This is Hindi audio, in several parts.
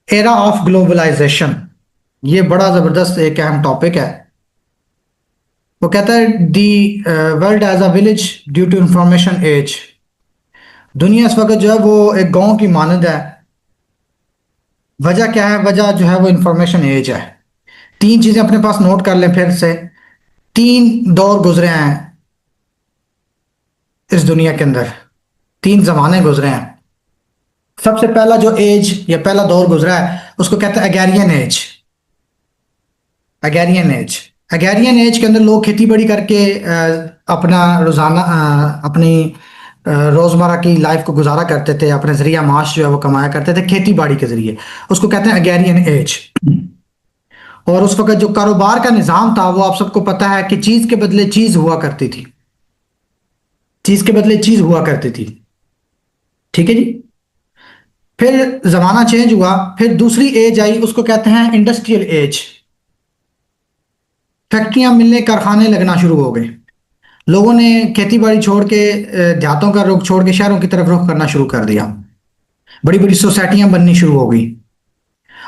एरा ऑफ ग्लोबलाइजेशन, ये बड़ा जबरदस्त एक अहम टॉपिक है। वो कहता है the world as a village due to information age. दुनिया इस वक्त जो है वो एक गांव की मानद है। वजह क्या है? वजह जो है वो इंफॉर्मेशन एज है। तीन चीजें अपने पास नोट कर लें फिर से। तीन दौर गुजरे हैं इस दुनिया के अंदर, तीन जमाने गुजरे हैं। सबसे पहला जो एज या पहला दौर गुजरा है उसको कहते हैं अगेरियन एज। अगेरियन एज, अगेरियन एज के अंदर लोग खेती बाड़ी करके अपना रोजाना अपनी रोजमर्रा की लाइफ को गुजारा करते थे। अपने जरिया माश जो है वो कमाया करते थे खेती बाड़ी के जरिए। उसको कहते हैं अगेरियन एज। और उस वक्त जो कारोबार का निजाम था वो आप सबको पता है कि चीज के बदले चीज हुआ करती थी। चीज के बदले चीज हुआ करती थी। ठीक है जी। फिर जमाना चेंज हुआ, फिर दूसरी एज आई, उसको कहते हैं इंडस्ट्रियल एज। फैक्ट्रियां मिलने कारखाने लगना शुरू हो गए। लोगों ने खेती बाड़ी छोड़ के देहातों का रुख छोड़ के शहरों की तरफ रुख करना शुरू कर दिया। बड़ी बड़ी सोसाइटियां बननी शुरू हो गई।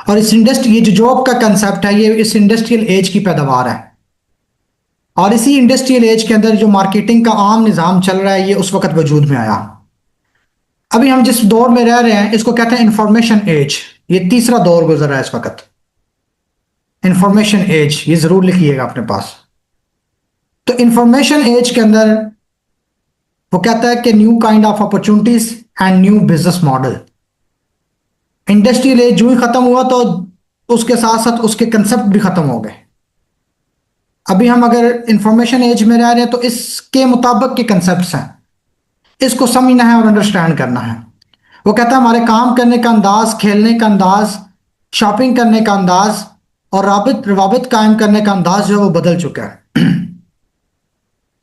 और इस इंडस्ट्री, ये जो जॉब का कंसेप्ट है, ये इस इंडस्ट्रियल एज की पैदावार है। और इसी इंडस्ट्रियल एज के अंदर जो मार्केटिंग का आम निज़ाम चल रहा है ये उस वक्त वजूद में आया। अभी हम जिस दौर में रह रहे हैं इसको कहते हैं इंफॉर्मेशन एज। ये तीसरा दौर गुजर रहा है इस वक्त, इंफॉर्मेशन एज। ये जरूर लिखिएगा अपने पास। तो इंफॉर्मेशन एज के अंदर वो कहता है कि new kind of opportunities and new business model. Industrial as जो ही खत्म हुआ तो उसके साथ साथ उसके कंसेप्ट भी खत्म हो गए। अभी हम अगर इंफॉर्मेशन एज में रह रहे हैं तो इसके मुताबिक के कंसेप्ट हैं, इसको समझना है और अंडरस्टैंड करना है। वो कहता है हमारे काम करने का अंदाज, खेलने का अंदाज, शॉपिंग करने का अंदाज और राबित रवाबित कायम करने का अंदाज जो है वो बदल चुका है।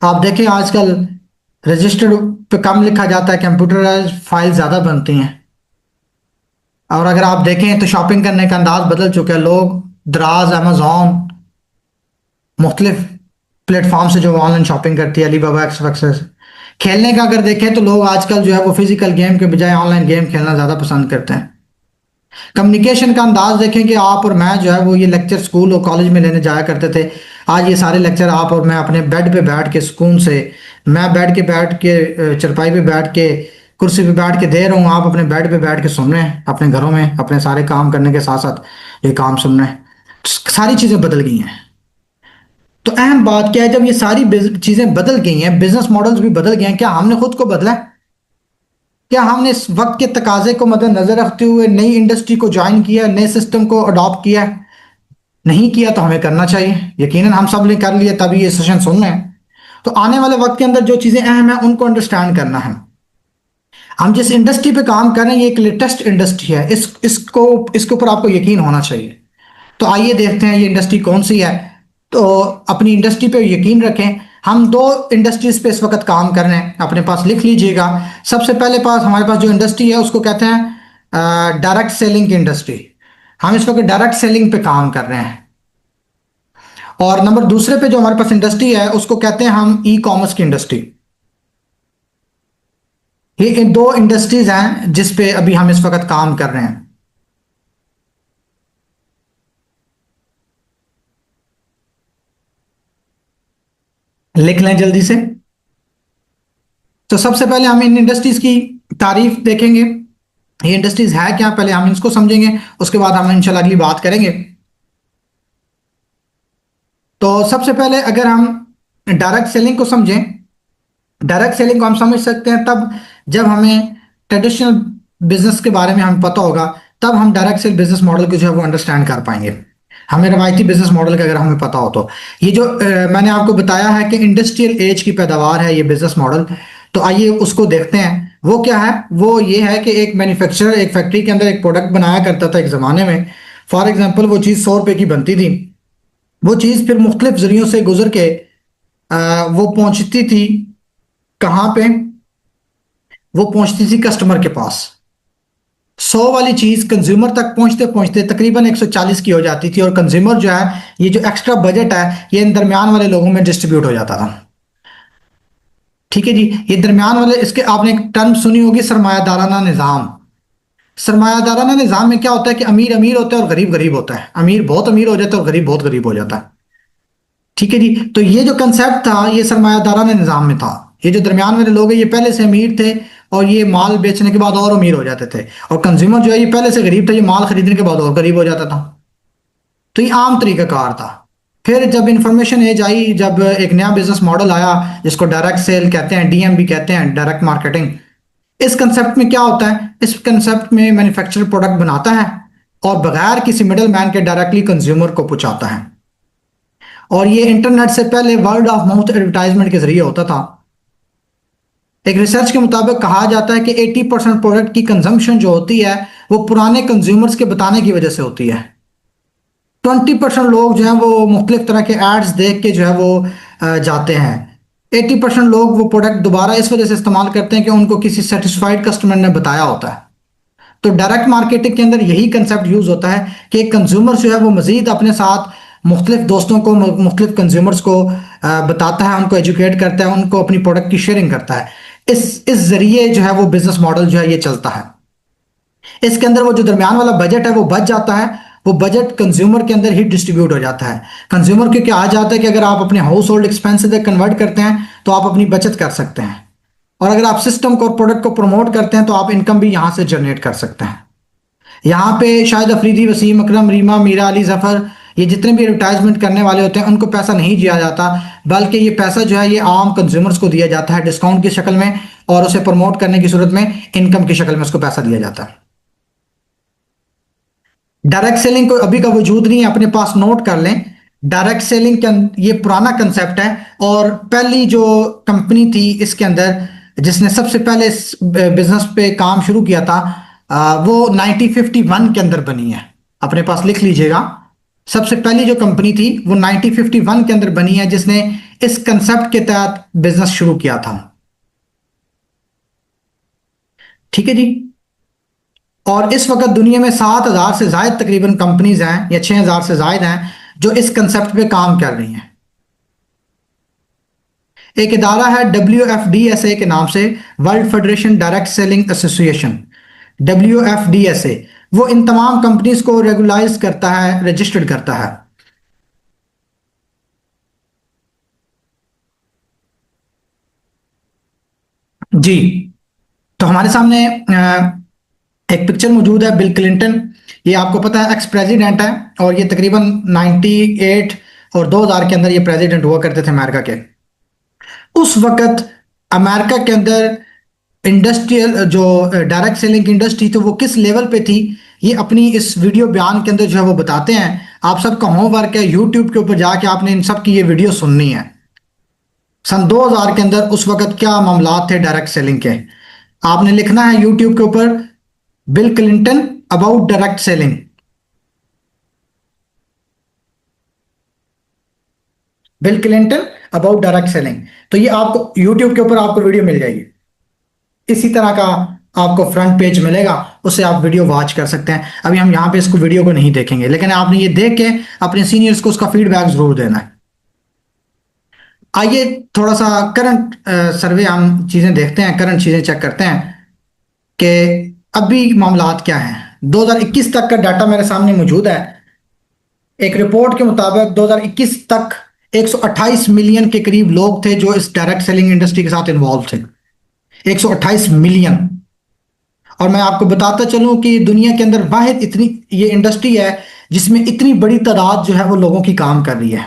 आप देखें आजकल रजिस्टर्ड पे कम लिखा जाता है, कंप्यूटराइज फाइल ज़्यादा बनती हैं। और अगर आप देखें तो शॉपिंग करने का अंदाज बदल चुका है। लोग दराज, अमेजोन, मुख्तलिफ प्लेटफॉर्म से जो ऑनलाइन शॉपिंग करती है, अलीबाबा, एक्स। खेलने का अगर देखें तो लोग आजकल जो है वो फिजिकल गेम के बजाय ऑनलाइन गेम खेलना ज़्यादा पसंद करते हैं। कम्युनिकेशन का अंदाज देखें कि आप और मैं जो है वो ये लेक्चर स्कूल और कॉलेज में लेने जाया करते थे। आज ये सारे लेक्चर आप और मैं अपने बेड पे बैठ के सुकून से, मैं बैठ के चरपाई पे बैठ के, कुर्सी पे बैठ के दे रहा हूँ, आप अपने बेड पे बैठ के सुन रहे हैं अपने घरों में अपने सारे काम करने के साथ साथ ये काम सुन रहे हैं। सारी चीज़ें बदल गई हैं। तो अहम बात क्या है, जब ये सारी चीजें बदल गई हैं, बिजनेस मॉडल्स भी बदल गए हैं, क्या हमने खुद को बदला है? क्या हमने इस वक्त के तकाजे को मद्देनजर रखते हुए नई इंडस्ट्री को ज्वाइन किया, नए सिस्टम को अडॉप्ट किया है? नहीं किया तो हमें करना चाहिए। यकीनन हम सब ने कर लिया तभी ये सेशन सुन रहे हैं। तो आने वाले वक्त के अंदर जो चीजें अहम है उनको अंडरस्टैंड करना है। हम जिस इंडस्ट्री पे काम कर रहे हैं ये एक लेटेस्ट इंडस्ट्री है, इसके ऊपर आपको यकीन होना चाहिए। तो आइए देखते हैं ये इंडस्ट्री कौन सी है। तो अपनी इंडस्ट्री पे यकीन रखें। हम दो इंडस्ट्रीज पे इस वक्त काम कर रहे हैं, अपने पास लिख लीजिएगा। सबसे पहले पास हमारे पास जो इंडस्ट्री है उसको कहते हैं डायरेक्ट सेलिंग की इंडस्ट्री। हम इस वक्त डायरेक्ट सेलिंग पे काम कर रहे हैं। और नंबर दूसरे पे जो हमारे पास इंडस्ट्री है उसको कहते हैं हम ई कॉमर्स की इंडस्ट्री। ये इन दो इंडस्ट्रीज हैं जिस पे अभी हम इस वक्त काम कर रहे हैं। लिख लें जल्दी से। तो सबसे पहले हम इन इंडस्ट्रीज की तारीफ देखेंगे। ये इंडस्ट्रीज है क्या, पहले हम इसको समझेंगे, उसके बाद हम इंशाल्लाह अगली बात करेंगे। तो सबसे पहले अगर हम डायरेक्ट सेलिंग को समझें, डायरेक्ट सेलिंग को हम समझ सकते हैं तब जब हमें ट्रेडिशनल बिजनेस के बारे में हमें पता होगा, तब हम डायरेक्ट सेल बिजनेस मॉडल को जो है वो अंडरस्टैंड कर पाएंगे। हमें रवायती बिजनेस मॉडल का अगर हमें पता हो तो ये जो मैंने आपको बताया है कि इंडस्ट्रियल एज की पैदावार है ये बिजनेस मॉडल। तो आइए उसको देखते हैं। वो क्या है? वो ये है कि एक मैन्युफैक्चरर एक फैक्ट्री के अंदर एक प्रोडक्ट बनाया करता था एक ज़माने में। फॉर एग्जांपल वो चीज़ 100 रुपए की बनती थी। वो चीज़ फिर मुख्तलिफ जरियों से गुजर के वो पहुंचती थी कहाँ पे? वो पहुंचती थी कस्टमर के पास। 100 वाली चीज कंज्यूमर तक पहुंचते पहुंचते तकरीबन 140 की हो जाती थी। और कंज्यूमर जो है, ये जो एक्स्ट्रा बजट है ये इन दरमियान वाले लोगों में डिस्ट्रीब्यूट हो जाता था। ठीक है जी। ये दरमियान वाले, इसके आपने एक टर्म सुनी होगी सरमायादाराना निजाम। सरमायादाराना निजाम में क्या होता है कि अमीर अमीर होता है और गरीब गरीब होता है, अमीर बहुत अमीर हो जाता है और गरीब बहुत गरीब हो जाता है। ठीक है जी। तो ये जो कंसेप्ट था ये सरमायादाराना निजाम में था। ये जो दरमियान वाले लोग हैं ये पहले से अमीर थे और ये माल बेचने के बाद और अमीर हो जाते थे, और कंज्यूमर जो है ये पहले से गरीब था, ये माल खरीदने के बाद और गरीब हो जाता था। तो ये आम तरीकाकार था। फिर जब इंफॉर्मेशन एज आई, जब एक नया बिजनेस मॉडल आया जिसको डायरेक्ट सेल कहते हैं, डीएमबी कहते हैं, डायरेक्ट मार्केटिंग। इस कंसेप्ट में क्या होता है, इस कंसेप्ट में मैन्युफैक्चरर प्रोडक्ट बनाता है और बगैर किसी मिडल मैन के डायरेक्टली कंज्यूमर को पहुंचाता है। और ये इंटरनेट से पहले वर्ड ऑफ माउथ एडवर्टाइजमेंट के जरिए होता था। एक रिसर्च के मुताबिक कहा जाता है कि 80% प्रोडक्ट की कंजम्पशन जो होती है वो पुराने कंज्यूमर्स के बताने की वजह से होती है। 20% लोग जो है वो मुख्तलिफ तरह के एड्स देख के जो है वो जाते हैं। 80% लोग वो प्रोडक्ट दोबारा इस वजह से इस्तेमाल करते हैं कि उनको किसी सेटिस्फाइड कस्टमर ने बताया होता है। तो डायरेक्ट मार्केटिंग के अंदर यही कंसेप्ट यूज होता है कि कंज्यूमर जो है वो मजीद अपने साथ मुख्तलिफ दोस्तों को, मुख्तलिफ कंज्यूमर्स को बताता है, उनको एजुकेट करता है, उनको अपनी प्रोडक्ट की शेयरिंग करता है। इस जरिए जो है वो बिजनेस मॉडल जो है ये चलता है। इसके अंदर वो जो दरमियान वाला बजट है वो बच जाता है, वो बजट कंज्यूमर के अंदर ही डिस्ट्रीब्यूट हो जाता है। कंज्यूमर के क्या आ जाता है कि अगर आप अपने हाउस होल्ड एक्सपेंसेस कन्वर्ट करते हैं तो आप अपनी बचत कर सकते हैं, और अगर आप सिस्टम को और प्रोडक्ट को प्रमोट करते हैं तो आप इनकम भी यहां से जनरेट कर सकते हैं। यहाँ पे शायद अफरीदी, वसीम अकरम, रीमा, मीरा अली जफर, ये जितने भी एडवर्टाइजमेंट करने वाले होते हैं उनको पैसा नहीं दिया जाता, बल्कि ये पैसा जो है ये आम कंज्यूमर्स को दिया जाता है डिस्काउंट की शक्ल में, और उसे प्रमोट करने की सूरत में इनकम की शक्ल में उसको पैसा दिया जाता है। डायरेक्ट सेलिंग को अभी का वजूद नहीं है, अपने पास नोट कर लें। डायरेक्ट सेलिंग ये पुराना कंसेप्ट है, और पहली जो कंपनी थी इसके अंदर जिसने सबसे पहले इस बिजनेस पे काम शुरू किया था वो 1951 के अंदर बनी है। अपने पास लिख लीजिएगा, सबसे पहली जो कंपनी थी वो 1951 के अंदर बनी है जिसने इस कंसेप्ट के तहत बिजनेस शुरू किया था। ठीक है जी। और इस वक्त दुनिया में 7,000 से जायद तकरीबन कंपनीज हैं, या 6,000 से जायद हैं जो इस कंसेप्ट पे काम कर रही हैं। एक इदारा है WFDSA के नाम से, world federation direct selling association, WFDSA। वो इन तमाम कंपनीज को रेगुलाइज करता है, रजिस्टर्ड करता है। जी। तो हमारे सामने एक पिक्चर मौजूद है, बिल क्लिंटन। ये आपको पता है एक्स प्रेसिडेंट है, और ये तकरीबन 98 और 2000 के अंदर ये प्रेसिडेंट हुआ करते थे अमेरिका के। उस वक्त अमेरिका के अंदर इंडस्ट्रियल जो डायरेक्ट सेलिंग की इंडस्ट्री थी वो किस लेवल पे थी, ये अपनी इस वीडियो बयान के अंदर जो है वो बताते हैं। आप सबका होमवर्क है, यूट्यूब के ऊपर जाके आपने इन सब की ये वीडियो सुननी है। सन 2000 के अंदर उस वक्त क्या मामला थे डायरेक्ट सेलिंग के, आपने लिखना है यूट्यूब के ऊपर bill Clinton about direct selling. Bill Clinton about direct selling, तो ये आपको यूट्यूब के ऊपर आपको वीडियो मिल जाएगी। इसी तरह का आपको फ्रंट पेज मिलेगा, उससे आप वीडियो वॉच कर सकते हैं। अभी हम यहाँ पे इसको वीडियो को नहीं देखेंगे, लेकिन आपने ये देख के अपने सीनियर्स को उसका फीडबैक जरूर देना है। आइए थोड़ा सा करंट सर्वे हम चीजें देखते हैं, करंट चीजें चेक करते हैं कि अभी मामलात क्या हैं। 2021 तक का डाटा मेरे सामने मौजूद है। एक रिपोर्ट के मुताबिक 2021 तक 128 मिलियन के करीब लोग थे जो इस डायरेक्ट सेलिंग इंडस्ट्री के साथ इन्वॉल्व थे। 128 मिलियन। और मैं आपको बताता चलूं कि दुनिया के अंदर वाहिद इतनी ये इंडस्ट्री है जिसमें इतनी बड़ी तादाद जो है वो लोगों की काम कर रही है।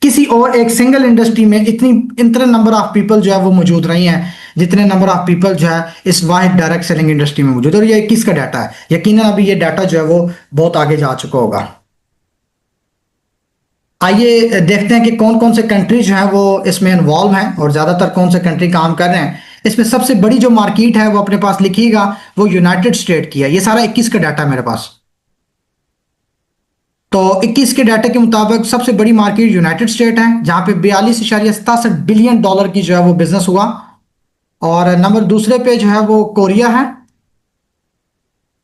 किसी और एक सिंगल इंडस्ट्री में इतने नंबर ऑफ पीपल जो है वो मौजूद नहीं है जितने नंबर ऑफ पीपल जो है इस वाहिद डायरेक्ट सेलिंग इंडस्ट्री में मौजूद है। और ये किसका डाटा है, यकीनन अभी ये डाटा जो है वो बहुत आगे जा चुका होगा। आइए देखते हैं कि कौन कौन से कंट्री जो है वो इसमें इन्वॉल्व हैं और ज्यादातर कौन से कंट्री काम कर रहे हैं। इसमें सबसे बड़ी जो मार्केट है वो अपने पास लिखिएगा, वो यूनाइटेड स्टेट की है। ये सारा 21 का डाटा है मेरे पास। तो 21 के डाटा के मुताबिक सबसे बड़ी मार्केट यूनाइटेड स्टेट है जहां पे 42.67 बिलियन डॉलर की जो है वो बिजनेस हुआ। और नंबर दूसरे पे जो है वो कोरिया है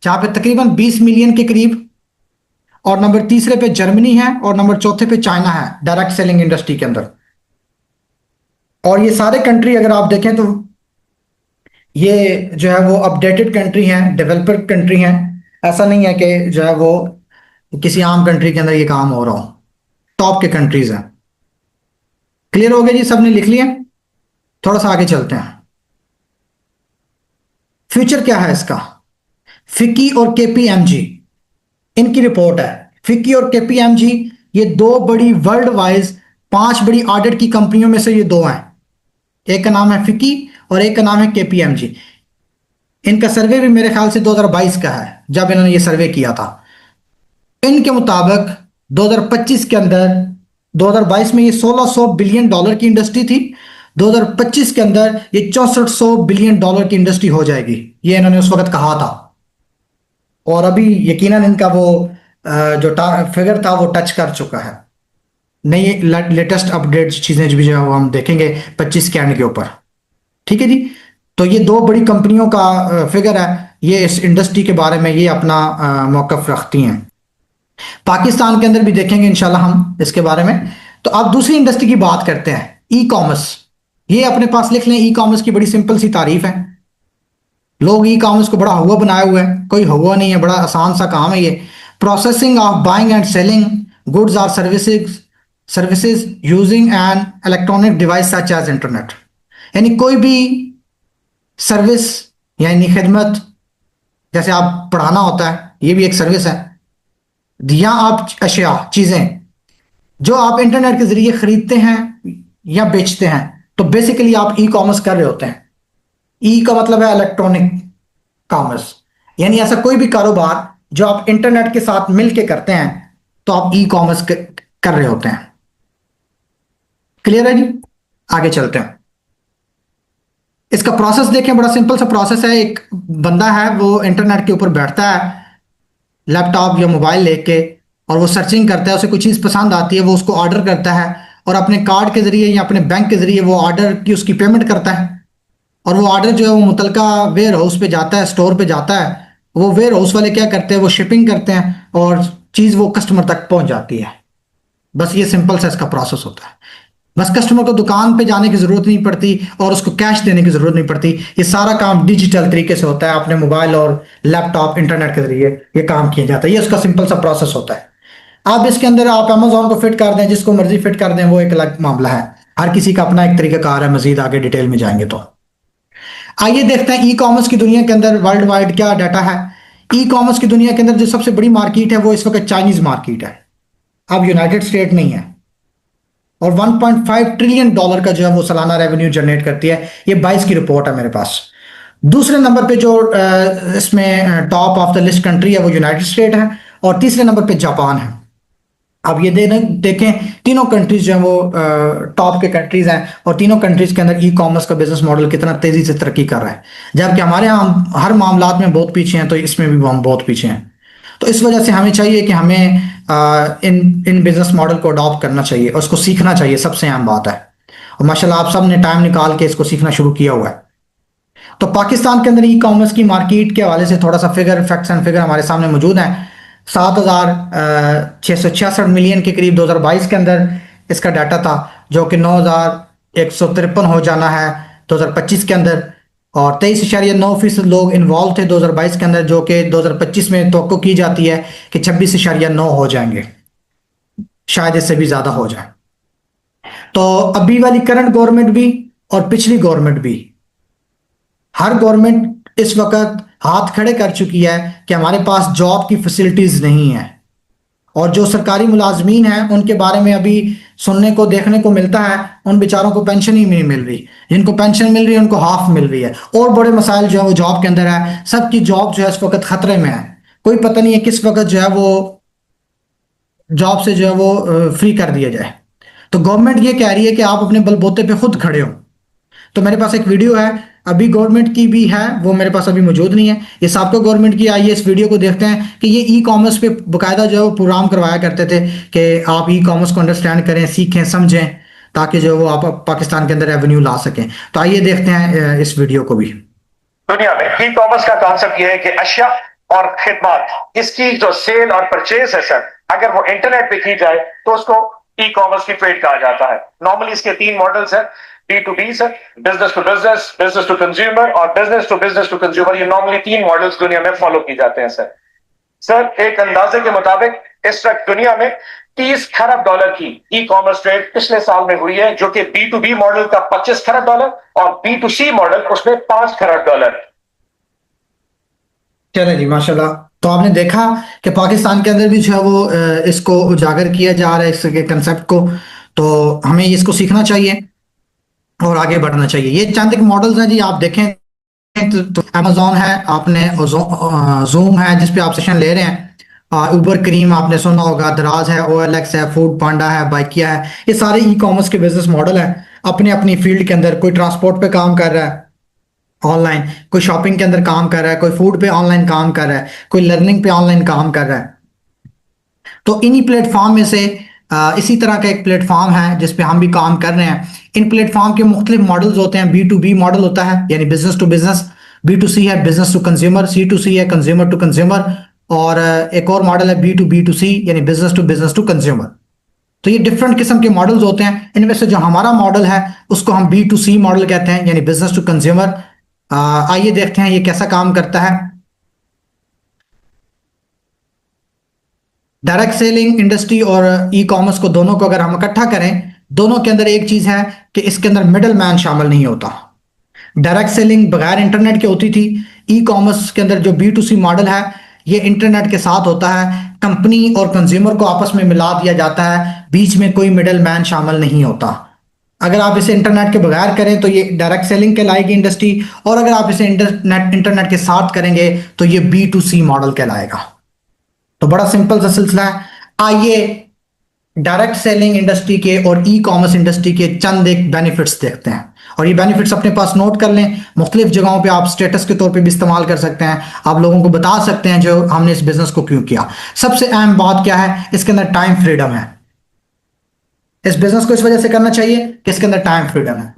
जहां पे तकरीबन 20 मिलियन के करीब। और नंबर तीसरे पे जर्मनी है, और नंबर चौथे पे चाइना है डायरेक्ट सेलिंग इंडस्ट्री के अंदर। और ये सारे कंट्री अगर आप देखें तो ये जो है वो अपडेटेड कंट्री है, डेवलप्ड कंट्री है। ऐसा नहीं है कि जो है वो किसी आम कंट्री के अंदर ये काम हो रहा हो। टॉप के कंट्रीज हैं। क्लियर हो गया जी, सबने लिख लिया? थोड़ा सा आगे चलते हैं। फ्यूचर क्या है इसका? फिक्की और केपीएमजी, इनकी रिपोर्ट है। फिक्की और केपीएमजी ये दो बड़ी वर्ल्ड वाइज, पांच बड़ी ऑडिट की कंपनियों में से ये दो हैं। एक का नाम है फिक्की और एक का नाम है केपीएमजी। इनका सर्वे भी मेरे ख्याल से 2022 का है, जब इन्होंने ये सर्वे किया था। इनके मुताबिक 2025 के अंदर, 2022 में ये 1600 बिलियन डॉलर की इंडस्ट्री थी, 2025 के अंदर ये 6400 बिलियन डॉलर की इंडस्ट्री हो जाएगी, ये इन्होंने उस वक्त कहा था। और अभी यकीनन इनका वो जो फिगर था वो टच कर चुका है। नई लेटेस्ट अपडेट चीजें भी जो है वो हम देखेंगे 25 के एंड के ऊपर। ठीक है जी। तो ये दो बड़ी कंपनियों का फिगर है, ये इस इंडस्ट्री के बारे में ये अपना मौकफ रखती हैं। पाकिस्तान के अंदर भी देखेंगे इंशाल्लाह हम इसके बारे में। तो अब दूसरी इंडस्ट्री की बात करते हैं, ई कॉमर्स। ये अपने पास लिख लें, ई कॉमर्स की बड़ी सिंपल सी तारीफ है। लोग ई कॉमर्स को बड़ा हुआ बनाया हुआ है, कोई हुआ नहीं है, बड़ा आसान सा काम है ये। Processing of buying and selling goods और services services using an electronic device such as internet. यानी कोई भी सर्विस यानी खिदमत, जैसे आप पढ़ाना होता है, ये भी एक सर्विस है। या आप अशिया चीजें जो आप इंटरनेट के जरिए खरीदते हैं या बेचते हैं, तो बेसिकली आप ई कॉमर्स कर रहे होते हैं। ई का मतलब है इलेक्ट्रॉनिक कॉमर्स, यानी ऐसा कोई भी कारोबार जो आप इंटरनेट के साथ मिलके करते हैं, तो आप ई कॉमर्स कर रहे होते हैं। क्लियर है जी? आगे चलते हैं। इसका प्रोसेस देखें, बड़ा सिंपल सा प्रोसेस है। एक बंदा है, वो इंटरनेट के ऊपर बैठता है लैपटॉप या मोबाइल लेके, और वो सर्चिंग करता है, उसे कोई चीज़ पसंद आती है, वो उसको ऑर्डर करता है, और अपने कार्ड के जरिए या अपने बैंक के जरिए वो ऑर्डर की उसकी पेमेंट करता है। और वो ऑर्डर जो है वो मुतलका वेयर हाउस पे जाता है, स्टोर पे जाता है। वो वेयर हाउस वाले क्या करते हैं, वो शिपिंग करते हैं और चीज़ वो कस्टमर तक पहुंच जाती है। बस ये सिंपल सा इसका प्रोसेस होता है। बस कस्टमर को दुकान पे जाने की जरूरत नहीं पड़ती और उसको कैश देने की जरूरत नहीं पड़ती। ये सारा काम डिजिटल तरीके से होता है, अपने मोबाइल और लैपटॉप इंटरनेट के जरिए ये काम किया जाता है। ये उसका सिंपल सा प्रोसेस होता है। आप इसके अंदर आप अमेजोन को फिट कर दें, जिसको मर्जी फिट कर दें, वो एक अलग मामला है। हर किसी का अपना एक तरीका कार है। मजीद आगे डिटेल में जाएंगे तो आइए देखते हैं ई कॉमर्स की दुनिया के अंदर वर्ल्ड वाइड क्या डाटा है। ई कॉमर्स की दुनिया के अंदर जो सबसे बड़ी मार्केट है वो इस वक्त चाइनीज मार्केट है। अब यूनाइटेड स्टेट नहीं है। और 1.5 ट्रिलियन डॉलर का जो है वो सालाना रेवेन्यू जनरेट करती है। ये 22 की रिपोर्ट है मेरे पास। दूसरे नंबर पे जो इसमें top of the list country है वो यूनाइटेड स्टेट है, और तीसरे नंबर पे जापान है। अब ये देखें, तीनों कंट्रीज जो है वो टॉप के कंट्रीज हैं, और तीनों कंट्रीज के अंदर ई कॉमर्स का बिजनेस मॉडल कितना तेजी से तरक्की कर रहा है। जबकि हमारे यहाँ हर मामलात में बहुत पीछे हैं, तो इसमें भी हम बहुत पीछे हैं। तो इस वजह से हमें चाहिए कि हमें इन बिजनेस मॉडल को अडॉप्ट करना चाहिए और उसको सीखना चाहिए। सबसे अहम बात है, और माशाल्लाह आप सब ने टाइम निकाल के इसको सीखना शुरू किया हुआ है। तो पाकिस्तान के अंदर ई कॉमर्स की मार्केट के हवाले से थोड़ा सा फिगर, फैक्ट्स एंड फिगर हमारे सामने मौजूद हैं। 7,666 मिलियन के करीब 2022 के अंदर इसका डाटा था, जो कि 9,153 हो जाना है 2025 के अंदर। और 23.9% लोग इन्वॉल्व थे 2022 के अंदर, जो कि 2025 में तवक्को की जाती है कि 26.9 हो जाएंगे, शायद इससे भी ज्यादा हो जाए। तो अभी वाली करंट गवर्नमेंट भी और पिछली गवर्नमेंट भी, हर गवर्नमेंट इस वक्त हाथ खड़े कर चुकी है कि हमारे पास जॉब की फैसिलिटीज नहीं है। और जो सरकारी मुलाजमीन हैं उनके बारे में अभी सुनने को देखने को मिलता है, उन बेचारों को पेंशन ही नहीं मिल रही। जिनको पेंशन मिल रही है उनको हाफ मिल रही है। और बड़े मसाइल जो है वो जॉब के अंदर है। सबकी जॉब जो है इस वक्त खतरे में है। कोई पता नहीं है किस वक्त जो है वो जॉब से जो है वो फ्री कर दिया जाए। तो गवर्नमेंट ये कह रही है कि आप अपने बलबूते पे खुद खड़े हो। तो मेरे पास एक वीडियो है, अभी गवर्नमेंट की भी है, वो मेरे पास अभी मौजूद नहीं है, ये साबका गवर्नमेंट की। आइए इस वीडियो को देखते हैं कि ये ई कॉमर्स पे बाकायदा जो है वो प्रोग्राम करवाया करते थे कि आप ई कॉमर्स को अंडरस्टैंड करें, सीखें, समझें, ताकि जो वो आप पाकिस्तान के अंदर रेवेन्यू ला सकें। तो आइए देखते हैं इस वीडियो को भी। दुनिया में ई कॉमर्स का कॉन्सेप्ट यह है कि अशिया और खिदमत, इसकी जो सेल और परचेज है सर, अगर वो इंटरनेट पे की जाए तो उसको ई कॉमर्स की ट्रेड कहा जाता है। नॉर्मली इसके तीन मॉडल्स हैं। B2B sir, business to business, business to consumer और बिजनेस टू कंज्यूमर, ये नॉर्मली 3 मॉडल्स दुनिया में फॉलो की जाते हैं सर। सर, एक अंदाजे के मुताबिक इस वक्त दुनिया में 30 खरब डॉलर की ई कॉमर्स ट्रेड पिछले साल में हुई है, जो कि B2B मॉडल का 25 खरब डॉलर और B2C मॉडल उसमें 5 खरब डॉलर। चले जी, माशाल्लाह। तो आपने देखा कि पाकिस्तान के अंदर भी जो है वो इसको उजागर किया जा रहा है, इसके कंसेप्ट को। तो हमें इसको सीखना चाहिए और आगे बढ़ना चाहिए। ये चंद एक मॉडल्स हैं जी, आप देखें तो अमेजोन है, आपने जूम है जिसपे आप सेशन ले रहे हैं, उबर क्रीम आपने सुना होगा, दराज है, OLX है, फूड पांडा है, बाइकिया है। ये सारे ई कॉमर्स के बिजनेस मॉडल हैं अपने अपनी फील्ड के अंदर। कोई ट्रांसपोर्ट पे काम कर रहा है ऑनलाइन, कोई शॉपिंग के अंदर काम कर रहा है, कोई फूड पे ऑनलाइन काम कर रहा है, कोई लर्निंग पे ऑनलाइन काम कर रहा है। तो इन्हीं प्लेटफॉर्म में से इसी तरह का एक प्लेटफॉर्म है जिसपे हम भी काम कर रहे हैं। इन प्लेटफॉर्म के मुख्तलिफ मॉडल्स होते हैं। B2B मॉडल होता है यानी बिजनेस टू बिजनेस, B2C है बिजनेस टू कंज्यूमर, C2C है कंज्यूमर टू कंज्यूमर, और एक और मॉडल है B2B2C यानी बिजनेस टू कंज्यूमर। तो ये डिफरेंट किस्म के मॉडल्स होते हैं। इनमें से जो हमारा मॉडल है उसको हम B2C मॉडल कहते हैं यानी बिजनेस टू कंज्यूमर। आइए देखते हैं ये कैसा काम करता है। डायरेक्ट सेलिंग इंडस्ट्री और ई कॉमर्स को दोनों को अगर हम इकट्ठा करें, दोनों के अंदर एक चीज है कि इसके अंदर मिडल मैन शामिल नहीं होता। डायरेक्ट सेलिंग बगैर इंटरनेट के होती थी। ई कॉमर्स के अंदर जो B2C मॉडल है ये इंटरनेट के साथ होता है। कंपनी और कंज्यूमर को आपस में मिला दिया जाता है, बीच में कोई मिडल मैन शामिल नहीं होता। अगर आप इसे इंटरनेट के बगैर करें तो ये डायरेक्ट सेलिंग कहलाएगी इंडस्ट्री, और अगर आप इसे इंटरनेट के साथ करेंगे तो ये B2C मॉडल कहलाएगा। तो बड़ा सिंपल सा सिलसिला है। आइए डायरेक्ट सेलिंग इंडस्ट्री के और ई कॉमर्स इंडस्ट्री के चंद एक बेनिफिट्स देखते हैं, और ये बेनिफिट्स अपने पास नोट कर लें। मुख्तलिफ जगहों पे आप स्टेटस के तौर पे भी इस्तेमाल कर सकते हैं, आप लोगों को बता सकते हैं जो हमने इस बिजनेस को क्यों किया। सबसे अहम बात क्या है, इसके अंदर टाइम फ्रीडम है। इस बिजनेस को इस वजह से करना चाहिए कि इसके अंदर टाइम फ्रीडम है।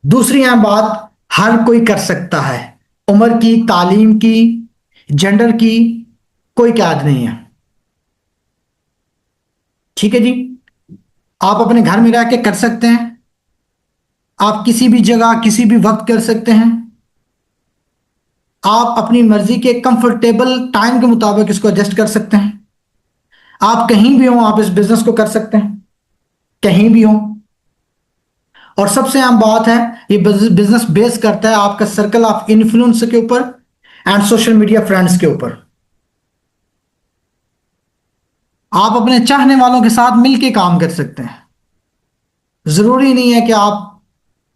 दूसरी अहम बात, हर कोई कर सकता है। उम्र की, तालीम की, जेंडर की कोई कैद नहीं है। ठीक है जी, आप अपने घर में रह के कर सकते हैं, आप किसी भी जगह किसी भी वक्त कर सकते हैं। आप अपनी मर्जी के कंफर्टेबल टाइम के मुताबिक इसको एडजस्ट कर सकते हैं। आप कहीं भी हो आप इस बिजनेस को कर सकते हैं, कहीं भी हो। और सबसे अहम बात है, ये बिजनेस बेस करता है आपका सर्कल ऑफ इन्फ्लुएंस के ऊपर एंड सोशल मीडिया फ्रेंड्स के ऊपर। आप अपने चाहने वालों के साथ मिलके काम कर सकते हैं। जरूरी नहीं है कि आप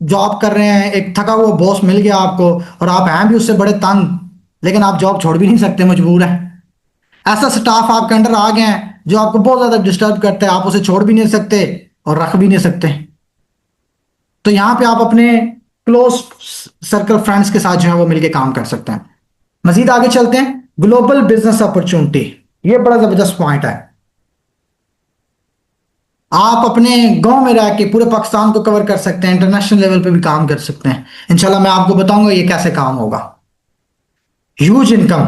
जॉब कर रहे हैं, एक थका हुआ बॉस मिल गया आपको और आप हैं भी उससे बड़े तंग, लेकिन आप जॉब छोड़ भी नहीं सकते, मजबूर है। ऐसा स्टाफ आपके अंडर आ गया है जो आपको बहुत ज्यादा डिस्टर्ब करता है, आप उसे छोड़ भी नहीं सकते और रख भी नहीं सकते। तो यहां पे आप अपने क्लोज सर्कल फ्रेंड्स के साथ जो है वो मिलके काम कर सकते हैं। मजीद आगे चलते हैं। ग्लोबल बिजनेस अपॉर्चुनिटी, ये बड़ा जबरदस्त पॉइंट है। आप अपने गांव में रह के पूरे पाकिस्तान को कवर कर सकते हैं, इंटरनेशनल लेवल पे भी काम कर सकते हैं। इंशाल्लाह मैं आपको बताऊंगा ये कैसे काम होगा। Huge income,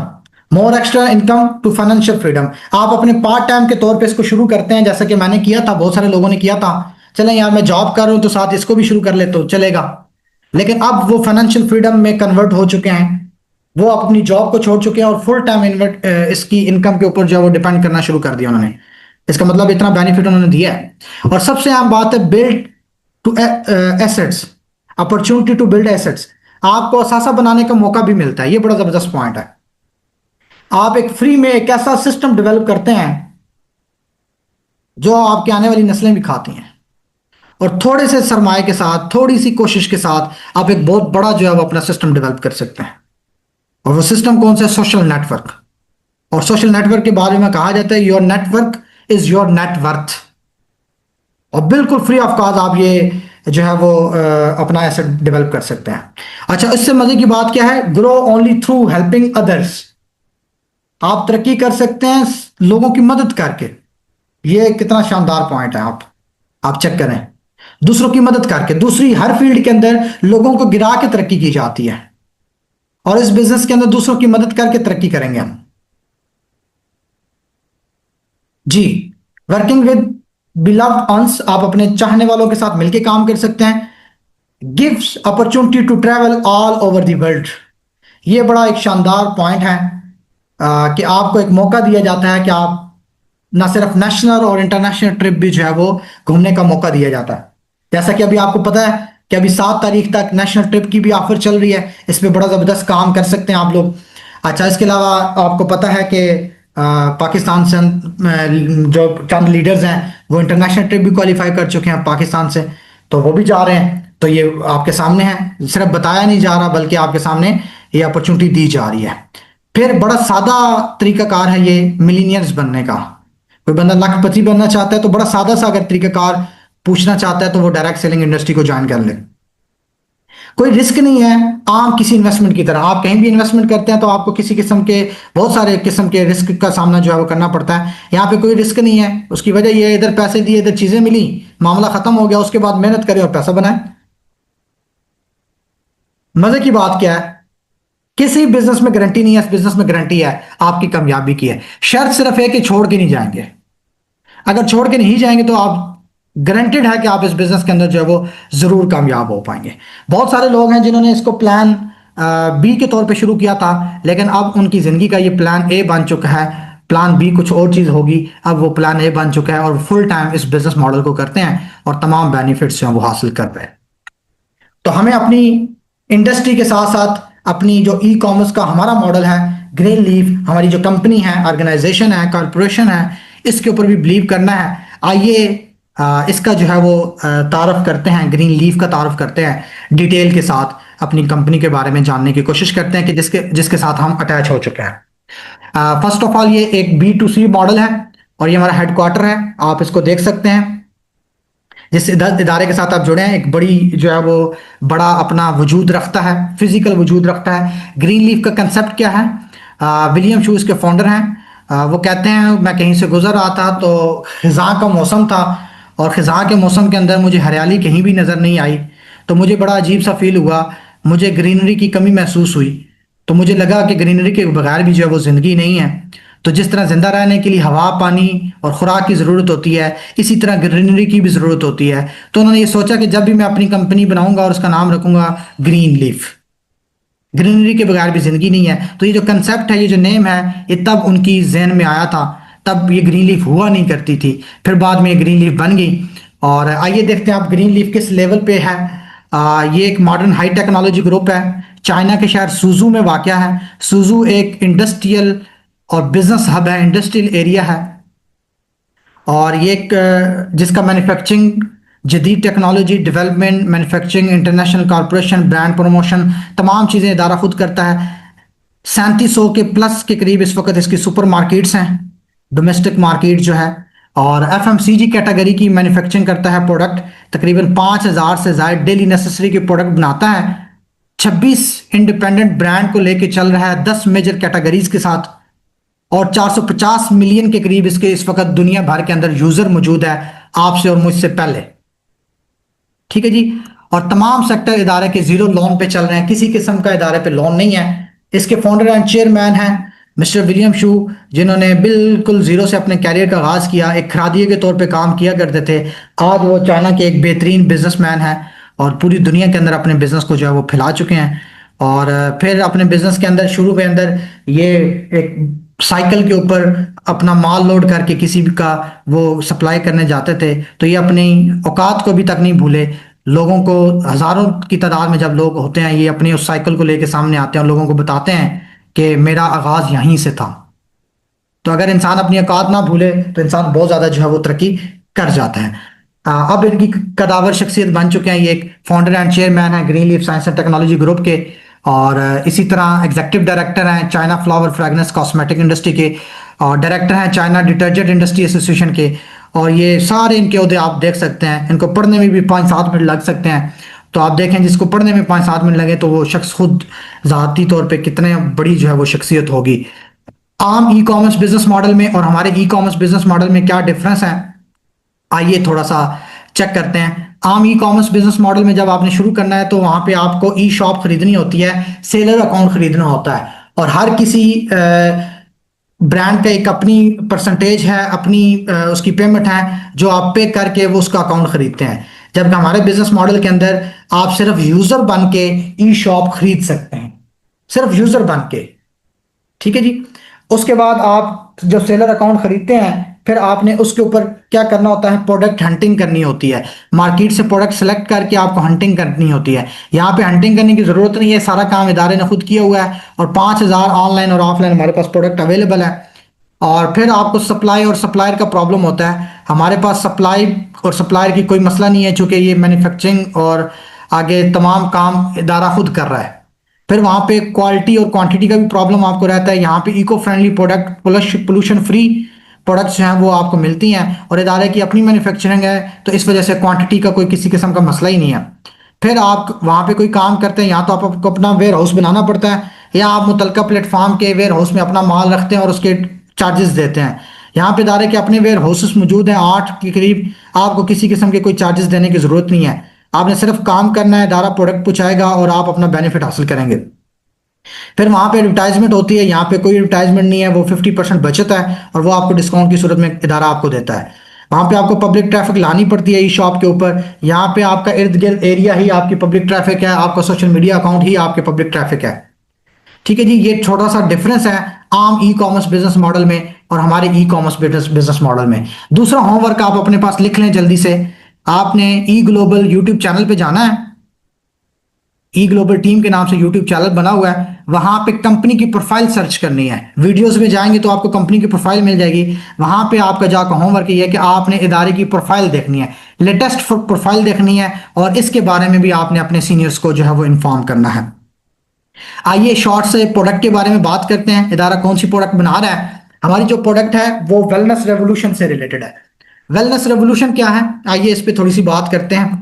more extra income to financial freedom. आप अपने पार्ट टाइम के तौर पे इसको शुरू करते हैं, जैसा कि मैंने किया था, बहुत सारे लोगों ने किया था। चलें यार मैं जॉब कर रहा हूं तो साथ इसको भी शुरू कर ले तो चलेगा। लेकिन अब वो फाइनेंशियल फ्रीडम में कन्वर्ट हो चुके हैं, वो अपनी जॉब को छोड़ चुके हैं और फुल टाइम इसकी इनकम के ऊपर जो है वो डिपेंड करना शुरू कर दिया उन्होंने। इसका मतलब इतना बेनिफिट उन्होंने दिया है। और सबसे अहम बात है build to assets, opportunity to build assets. आपको असासा बनाने का मौका भी मिलता है, ये बड़ा जबरदस्त पॉइंट है। आप एक फ्री में एक ऐसा सिस्टम डेवलप करते हैं जो आपकी आने वाली नस्लें भी खाती हैं, और थोड़े से सरमाए के साथ, थोड़ी सी कोशिश के साथ आप एक बहुत बड़ा जो है वो अपना सिस्टम डेवलप कर सकते हैं। और वो सिस्टम कौन सा है? Social network. और सोशल नेटवर्क के बारे में कहा जाता है your network is your net worth. और बिल्कुल फ्री ऑफ कॉस्ट आप ये जो है वो अपना एसेट डेवलप कर सकते हैं। अच्छा, इससे मजे की बात क्या है? Grow only through helping others. आप तरक्की कर सकते हैं लोगों की मदद करके। ये कितना शानदार पॉइंट है, आप चेक करें। दूसरों की मदद करके, दूसरी हर फील्ड के अंदर लोगों को गिरा के तरक्की की जाती है, और इस बिजनेस के अंदर दूसरों की मदद करके तरक्की करेंगे हम जी। वर्किंग विद बिलव्ड वंस, आप अपने चाहने वालों के साथ मिलकर काम कर सकते हैं। Gives opportunity to travel all over the world. ये बड़ा एक शानदार पॉइंट है कि आपको एक मौका दिया जाता है कि आप ना सिर्फ नेशनल और इंटरनेशनल ट्रिप भी जो है वो घूमने का मौका दिया जाता है। जैसा कि अभी आपको पता है कि अभी 7 तारीख तक नेशनल ट्रिप की भी ऑफर चल रही है, इस पे बड़ा ज़बरदस्त काम कर सकते हैं आप लोग। अच्छा, इसके अलावा आपको पता है कि पाकिस्तान से जो चंद लीडर्स हैं वो इंटरनेशनल ट्रिप भी क्वालिफाई कर चुके हैं पाकिस्तान से, तो वो भी जा रहे हैं। तो ये आपके सामने है, सिर्फ बताया नहीं जा रहा बल्कि आपके सामने ये अपॉर्चुनिटी दी जा रही है। फिर बड़ा सादा तरीकाकार है ये मिलीनियर्स बनने का। कोई बंदा लाखपति बनना चाहता है तो बड़ा सादा सा अगर तरीकाकार पूछना चाहता है तो वो डायरेक्ट सेलिंग इंडस्ट्री को ज्वाइन कर ले। कोई रिस्क नहीं है, आम किसी इन्वेस्टमेंट की तरह। आप कहीं भी इन्वेस्टमेंट करते हैं तो आपको किसी किस्म के बहुत सारे किस्म के रिस्क का सामना जो है वो करना पड़ता है। यहाँ पे कोई रिस्क नहीं है। उसकी वजह ये, इधर पैसे दिए, इधर चीजें मिली, मामला खत्म हो गया, उसके बाद मेहनत करें और पैसा बनाए। मजे की बात क्या है, किसी बिजनेस में गारंटी नहीं है, इस बिजनेस में गारंटी है आपकी कामयाबी की है। शर्त सिर्फ है कि छोड़ के नहीं जाएंगे। अगर छोड़ के नहीं जाएंगे तो आप गारंटेड है कि आप इस बिजनेस के अंदर जो है वो जरूर कामयाब हो पाएंगे। बहुत सारे लोग हैं जिन्होंने इसको प्लान बी के तौर पे शुरू किया था, लेकिन अब उनकी जिंदगी का ये प्लान ए बन चुका है। प्लान बी कुछ और चीज होगी, अब वो प्लान ए बन चुका है और फुल टाइम इस बिजनेस मॉडल को करते हैं और तमाम बेनिफिट्स जो है वो हासिल कर रहे हैं। तो हमें अपनी इंडस्ट्री के साथ साथ अपनी जो ई कॉमर्स का हमारा मॉडल है, ग्रीन लीफ, हमारी जो कंपनी है, ऑर्गेनाइजेशन है, कॉरपोरेशन है, इसके ऊपर भी बिलीव करना है। आइए इसका जो है वो तारफ करते हैं, ग्रीन लीफ का तारफ करते हैं, डिटेल के साथ अपनी कंपनी के बारे में जानने की कोशिश करते हैं कि जिसके साथ हम अटैच हो चुके हैं। फर्स्ट ऑफ ऑल ये एक B2C मॉडल है और ये हमारा हेडक्वार्टर है, आप इसको देख सकते हैं। जिस इदारे के साथ आप जुड़े हैं, एक बड़ी जो है वो बड़ा अपना वजूद रखता है, फिजिकल वजूद रखता है। ग्रीन लीफ का कंसेप्ट क्या है, विलियम शू इसके फाउंडर हैं। वो कहते हैं, मैं कहीं से गुजर रहा था तो खिज़ां का मौसम था और खिज़ां के मौसम के अंदर मुझे हरियाली कहीं भी नज़र नहीं आई, तो मुझे बड़ा अजीब सा फील हुआ, मुझे ग्रीनरी की कमी महसूस हुई। तो मुझे लगा कि ग्रीनरी के बगैर भी जो है वो ज़िंदगी नहीं है। तो जिस तरह जिंदा रहने के लिए हवा, पानी और खुराक की ज़रूरत होती है, इसी तरह ग्रीनरी की भी ज़रूरत होती है। तो उन्होंने ये सोचा कि जब भी मैं अपनी कंपनी बनाऊंगा और उसका नाम रखूंगा ग्रीन लीफ, ग्रीनरी के बगैर भी ज़िंदगी नहीं है। तो ये जो कंसेप्ट है, ये जो नेम है, ये तब उनकी जहन में आया था, तब ये ग्रीन लीफ हुआ नहीं करती थी, फिर बाद में ये ग्रीन लीफ बन गई। और आइए देखते हैं आप ग्रीन लीफ किस लेवल पे है। ये एक मॉडर्न हाई टेक्नोलॉजी ग्रुप है, चाइना के शहर सूजू में वाक़या है। सूजू एक इंडस्ट्रियल और बिजनेस हब है, इंडस्ट्रियल एरिया है, और ये एक जिसका मैन्युफैक्चरिंग, जदीद technology development, manufacturing, international corporation, brand promotion, तमाम चीज़ें इदारा खुद करता है। 3700 के प्लस के करीब इस वक्त इसकी सुपर मार्केट्स हैं, डोमेस्टिक मार्केट जो है, और FMCG कैटेगरी की मैन्युफैक्चरिंग करता है प्रोडक्ट। तकरीबन 5000 से ज़ायद डेली नेसेसरी के प्रोडक्ट बनाता है। 26 इंडिपेंडेंट ब्रांड को लेके चल रहा है 10 मेजर कैटेगरीज के साथ, और 450 मिलियन के करीब इसके इस वक्त दुनिया भर के अंदर यूजर मौजूद है, आपसे और मुझसे पहले। ठीक है जी। और तमाम सेक्टर इदारे के जीरो लोन पे चल रहे हैं, किसी किस्म का इदारे पे लोन नहीं है। इसके फाउंडर एंड चेयरमैन हैं मिस्टर विलियम शू, जिन्होंने बिल्कुल जीरो से अपने कैरियर का आगाज किया। एक खरादिए के तौर पे काम किया करते थे, आज वो चाइना के एक बेहतरीन बिजनेसमैन हैं और पूरी दुनिया के अंदर अपने बिजनेस को जो है वो फैला चुके हैं। और फिर अपने बिजनेस के अंदर शुरू के अंदर ये एक साइकिल के ऊपर अपना माल लोड करके किसी भी का वो सप्लाई करने जाते थे, तो ये अपनी औकात को भी तक नहीं भूले। लोगों को, हजारों की तादाद में जब लोग होते हैं, ये अपनी उस साइकिल को लेके सामने आते हैं और लोगों को बताते हैं कि मेरा आगाज यहीं से था। तो अगर इंसान अपनी औकात ना भूले तो इंसान बहुत ज्यादा जो है वो तरक्की कर जाता है। अब इनकी कदावर शख्सियत बन चुके हैं। ये एक फाउंडर एंड चेयरमैन है green leaf science and technology group के, और इसी तरह एग्जीक्यूटिव डायरेक्टर हैं China flower fragrance cosmetic industry के, और डायरेक्टर हैं चाइना डिटर्जेंट इंडस्ट्री एसोसिएशन के। और ये सारे इनके ओहदे आप देख सकते हैं। इनको पढ़ने में भी 5-7 मिनट लग सकते हैं, तो आप देखें जिसको पढ़ने में 5-7 मिनट लगे तो वो शख्स खुद ज़ाती तौर पे कितने बड़ी जो है वो शख्सियत होगी। आम ई कॉमर्स बिजनेस मॉडल में और हमारे ई कॉमर्स बिजनेस मॉडल में क्या डिफरेंस है, आइए थोड़ा सा चेक करते हैं। आम ई कॉमर्स बिजनेस मॉडल में जब आपने शुरू करना है तो वहां पे आपको ई शॉप खरीदनी होती है, सेलर अकाउंट खरीदना होता है, और हर किसी ब्रांड का एक अपनी परसेंटेज है, अपनी उसकी पेमेंट है जो आप पे करके वो उसका अकाउंट खरीदते हैं। जबकि हमारे बिजनेस मॉडल के अंदर आप सिर्फ यूजर बन के ई शॉप खरीद सकते हैं, सिर्फ यूजर बन के। ठीक है जी। उसके बाद आप जो सेलर अकाउंट खरीदते हैं, फिर आपने उसके ऊपर क्या करना होता है, प्रोडक्ट हंटिंग करनी होती है। मार्केट से प्रोडक्ट सेलेक्ट करके आपको हंटिंग करनी होती है। यहाँ पे हंटिंग करने की जरूरत नहीं है, सारा काम इदारे ने खुद किया हुआ है, और 5,000 ऑनलाइन और ऑफलाइन हमारे पास प्रोडक्ट अवेलेबल है। और फिर आपको सप्लाई और सप्लायर का प्रॉब्लम होता है। हमारे पास सप्लाई और सप्लायर की कोई मसला नहीं है, चूंकि ये मैन्युफैक्चरिंग और आगे तमाम काम इदारा खुद कर रहा है। फिर वहां पे क्वालिटी और क्वांटिटी का भी प्रॉब्लम आपको रहता है। यहाँ पे eco friendly product, pollution free products जो हैं वो आपको मिलती हैं, और इदारे की अपनी मैन्युफैक्चरिंग है, तो इस वजह से क्वांटिटी का कोई किसी किस्म का मसला ही नहीं है। फिर आप वहां पे कोई काम करते हैं, या तो आपको अपना वेयर हाउस बनाना पड़ता है, या आप मुतलका प्लेटफॉर्म के वेयर हाउस में अपना माल रखते हैं और उसके चार्जेस देते हैं। यहाँ पे इदारे के अपने वेयर हाउसेस मौजूद हैं 8 के करीब, आपको किसी किस्म के कोई चार्जेस देने की जरूरत नहीं है। आपने सिर्फ काम करना है, इदारा प्रोडक्ट पहुंचाएगा और आप अपना बेनिफिट हासिल करेंगे। फिर वहां पे एडवर्टाइजमेंट होती है, यहाँ पे कोई एडवर्टाइजमेंट नहीं है, वो 50% बचत है, और वो आपको डिस्काउंट की सूरत में इदारा आपको देता है। वहां पे आपको पब्लिक ट्रैफिक लानी पड़ती है ई शॉप के ऊपर। यहाँ पे आपका इर्द गिर्द एरिया ही आपकी पब्लिक ट्रैफिक है, आपका सोशल मीडिया अकाउंट ही आपके पब्लिक ट्रैफिक है। ठीक है जी। ये छोटा सा डिफरेंस है आम ई कॉमर्स बिजनेस मॉडल में और हमारे ई कॉमर्स बिजनेस मॉडल में। दूसरा होमवर्क आप अपने पास लिख लें जल्दी से। आपने ई ग्लोबल यूट्यूब चैनल पे जाना है। ई ग्लोबल टीम के नाम से यूट्यूब चैनल बना हुआ है, वहां पे कंपनी की प्रोफाइल सर्च करनी है। वीडियोस में जाएंगे तो आपको कंपनी की प्रोफाइल मिल जाएगी। वहां पे आपका जाकर होमवर्क ये है कि आपने इदारे की प्रोफाइल देखनी है, लेटेस्ट प्रोफाइल देखनी है, और इसके बारे में भी आपने अपने सीनियर्स को जो है वो इन्फॉर्म करना है। आइए शॉर्ट से प्रोडक्ट के बारे में बात करते हैं। इदारा कौन सी प्रोडक्ट बना रहा है। हमारी जो प्रोडक्ट है वो वेलनेस रेवोल्यूशन से रिलेटेड है। वेलनेस रेवोल्यूशन क्या है, आइए इस पे थोड़ी सी बात करते हैं।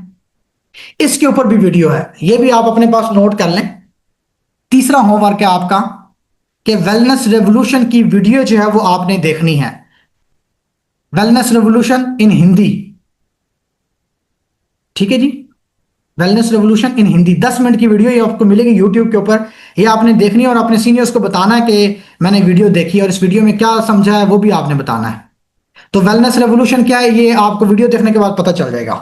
इसके ऊपर भी वीडियो है, ये भी आप अपने पास नोट कर लें। तीसरा होमवर्क है आपका कि वेलनेस रेवोल्यूशन की वीडियो जो है वो आपने देखनी है। Wellness revolution in Hindi. ठीक है जी। Wellness revolution in Hindi 10 minute की वीडियो ये आपको मिलेगी यूट्यूब के ऊपर। ये आपने देखनी है और अपने सीनियर्स को बताना है कि मैंने वीडियो देखी है और इस वीडियो में क्या समझा है वो भी आपने बताना है। तो वेलनेस रेवोल्यूशन क्या है ये आपको वीडियो देखने के बाद पता चल जाएगा।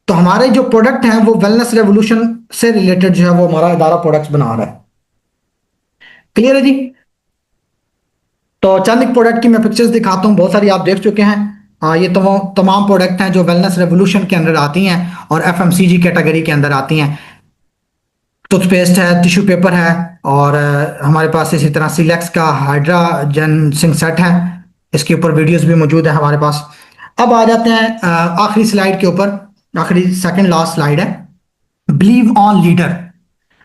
तो हमारे जो प्रोडक्ट हैं वो वेलनेस रेवोल्यूशन से रिलेटेड जो है वो हमारा इदारा प्रोडक्ट्स बना रहा है। क्लियर है जी। तो चंद एक प्रोडक्ट की मैं पिक्चर्स दिखाता हूं, बहुत सारी आप देख चुके हैं। ये तमाम प्रोडक्ट हैं जो वेलनेस रेवोल्यूशन के अंदर आती हैं और एफएमसीजी कैटेगरी के अंदर आती हैं। टूथपेस्ट है, टिश्यू पेपर है, और हमारे पास इसी तरह सिलेक्स का हाइड्राजन सिंक सेट है। इसके ऊपर वीडियोस भी मौजूद है हमारे पास। अब आ जाते हैं आखिरी स्लाइड के ऊपर। आखिरी सेकंड लास्ट स्लाइड है, बिलीव ऑन लीडर।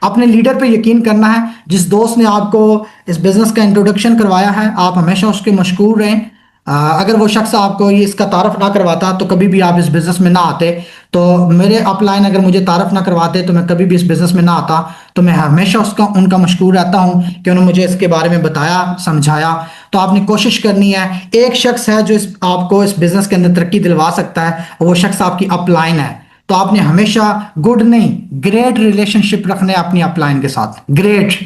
अपने लीडर पे यकीन करना है। जिस दोस्त ने आपको इस बिजनेस का इंट्रोडक्शन करवाया है, आप हमेशा उसके मशकूर रहें। अगर वो शख्स आपको ये इसका तारफ ना करवाता तो कभी भी आप इस बिजनेस में ना आते। तो मेरे अपलाइन अगर मुझे तारफ ना करवाते तो मैं कभी भी इस बिजनेस में ना आता। तो मैं हमेशा उनका मशकूर रहता हूं कि उन्होंने मुझे इसके बारे में बताया, समझाया। तो आपने कोशिश करनी है। एक शख्स है जो आपको इस बिजनेस के अंदर तरक्की दिलवा सकता है, वो शख्स आपकी अपलाइन है। तो आपने हमेशा गुड नहीं, ग्रेट रिलेशनशिप रखने अपनी अपलाइन के साथ। ग्रेट।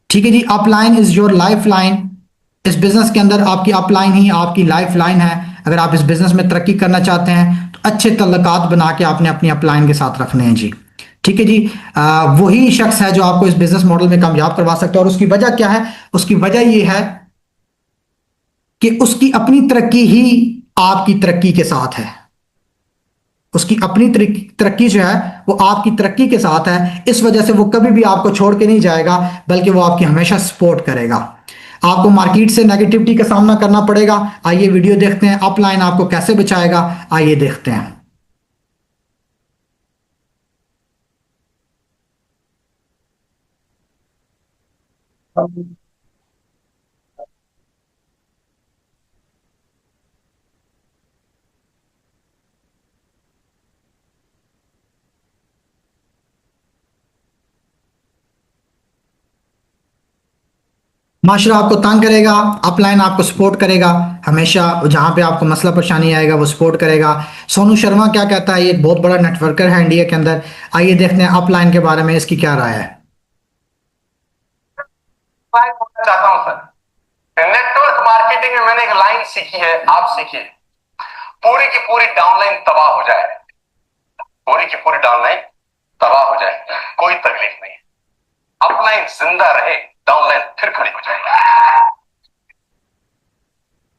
ठीक है जी। Upline is your life line. इस बिजनेस के अंदर आपकी अपलाइन ही आपकी लाइफ लाइन है। अगर आप इस बिजनेस में तरक्की करना चाहते हैं तो अच्छे तल्लुकात बना के आपने अपनी अपलाइन के साथ रखने हैं जी। ठीक है जी। वही शख्स है जो आपको इस बिजनेस मॉडल में कामयाब करवा सकता है। और उसकी वजह क्या है, उसकी वजह यह है कि उसकी अपनी तरक्की ही आपकी तरक्की के साथ है। उसकी अपनी तरक्की जो है वो आपकी तरक्की के साथ है। इस वजह से वो कभी भी आपको छोड़ के नहीं जाएगा, बल्कि वो आपकी हमेशा सपोर्ट करेगा। आपको मार्केट से नेगेटिविटी का सामना करना पड़ेगा। आइए वीडियो देखते हैं, अपलाइन आपको कैसे बचाएगा, आइए देखते हैं। माशरा आपको तंग करेगा, अपलाइन आपको सपोर्ट करेगा हमेशा। जहां पे आपको मसला परेशानी आएगा वो सपोर्ट करेगा। सोनू शर्मा क्या कहता है, ये एक बहुत बड़ा नेटवर्कर है इंडिया के अंदर। आइए देखते हैं अपलाइन के बारे में इसकी क्या राय है। चाहता हूं सर, नेटवर्क मार्केटिंग में मैंने एक लाइन सीखी है, आप सीखिए। पूरी की पूरी डाउनलाइन तबाह हो जाए, पूरी की पूरी डाउनलाइन तबाह हो जाए, कोई तकलीफ नहीं, अपलाइन जिंदा रहे, डाउनलाइन फिर खड़ी हो जाएगी।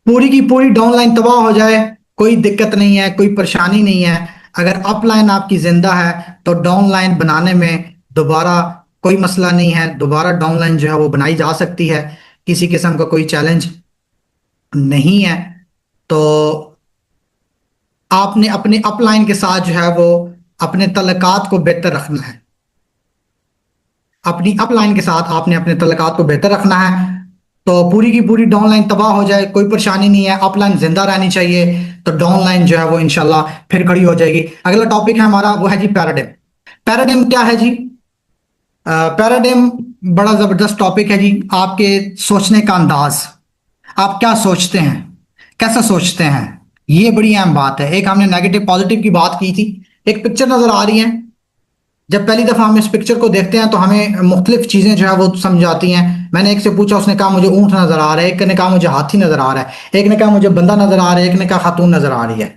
पूरी की पूरी डाउनलाइन तबाह हो जाए, कोई दिक्कत नहीं है, कोई परेशानी नहीं है। अगर अपलाइन आपकी जिंदा है तो डाउनलाइन बनाने में दोबारा कोई मसला नहीं है, दोबारा डाउनलाइन जो है वो बनाई जा सकती है, किसी किस्म का कोई चैलेंज नहीं है। तो आपने अपने अपलाइन के साथ जो है वो अपने तल्लुकात को बेहतर रखना है, अपनी अपलाइन के साथ आपने अपने तल्लुकात को बेहतर रखना है। तो पूरी की पूरी डाउनलाइन तबाह हो जाए, कोई परेशानी नहीं है, अपलाइन जिंदा रहनी चाहिए, तो डाउनलाइन जो है वो इंशाल्लाह फिर खड़ी हो जाएगी। अगला टॉपिक है हमारा, वो है जी पैराडिम। पैराडिम क्या है जी? पैराडिम बड़ा जबरदस्त टॉपिक है जी। आपके सोचने का अंदाज, आप क्या सोचते हैं, कैसा सोचते हैं, ये बड़ी अहम बात है। एक हमने नेगेटिव पॉजिटिव की बात की थी। एक पिक्चर नजर आ रही है, जब पहली दफा हम इस पिक्चर को देखते हैं तो हमें मुख्तलिफ चीजें जो है वो समझ आती हैं। मैंने एक से पूछा, उसने कहा मुझे ऊंट नजर आ रहा है, एक ने कहा मुझे हाथी नजर आ रहा है, एक ने कहा मुझे बंदा नजर आ रहा है, एक ने कहा खातून नजर आ रही है।